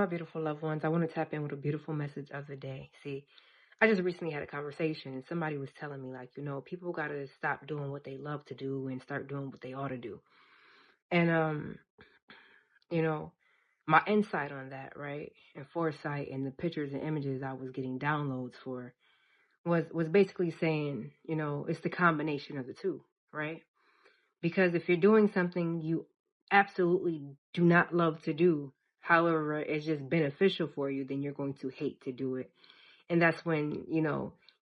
my beautiful loved ones. I want to tap in with a beautiful message of the day. See, I just recently had a conversation and somebody was telling me, like, people got to stop doing what they love to do and start doing what they ought to do. And, you know, my insight on that, right, and foresight and the pictures and images I was getting downloads for was basically saying, it's the combination of the two, right? Because if you're doing something you absolutely do not love to do, however, it's just beneficial for you, then you're going to hate to do it. And that's when,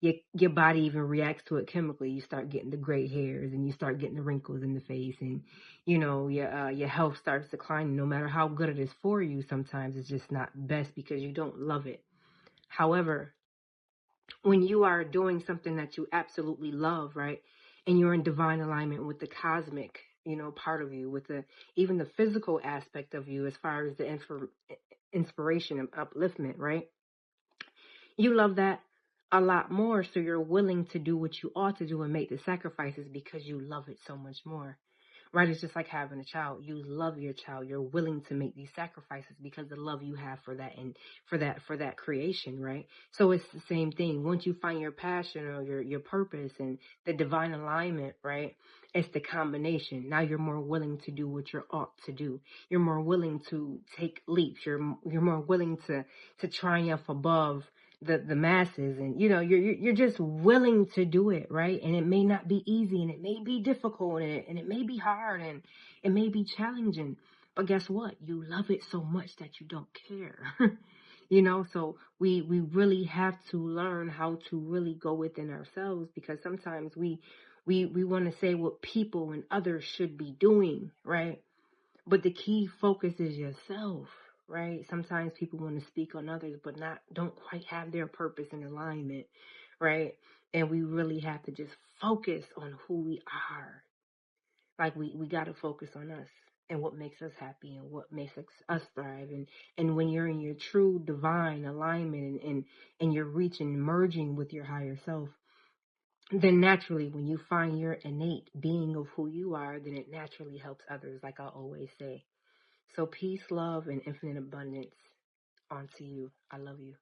your body even reacts to it chemically. You start getting the gray hairs and you start getting the wrinkles in the face, and, your health starts declining. No matter how good it is for you, sometimes it's just not best because you don't love it. However, when you are doing something that you absolutely love, right, and you're in divine alignment with the cosmic, part of you, with even the physical aspect of you, as far as the inspiration and upliftment, right, you love that a lot more, so you're willing to do what you ought to do and make the sacrifices because you love it so much more. Right? It's just like having a child. You love your child. You're willing to make these sacrifices because the love you have for that and for that creation, right? So it's the same thing. Once you find your passion or your purpose and the divine alignment, right? It's the combination. Now you're more willing to do what you ought to do. You're more willing to take leaps. You're more willing to triumph above the masses, and you're just willing to do it, right? And it may not be easy, and it may be difficult, and it may be hard, and it may be challenging, but guess what? You love it so much that you don't care. So we really have to learn how to really go within ourselves, because sometimes we want to say what people and others should be doing, right? But the key focus is yourself, right? Sometimes people want to speak on others, but don't quite have their purpose and alignment, right? And we really have to just focus on who we are. Like we got to focus on us and what makes us happy and what makes us thrive. And when you're in your true divine alignment, and you're reaching, merging with your higher self, then naturally, when you find your innate being of who you are, then it naturally helps others, like I always say. So peace, love, and infinite abundance onto you. I love you.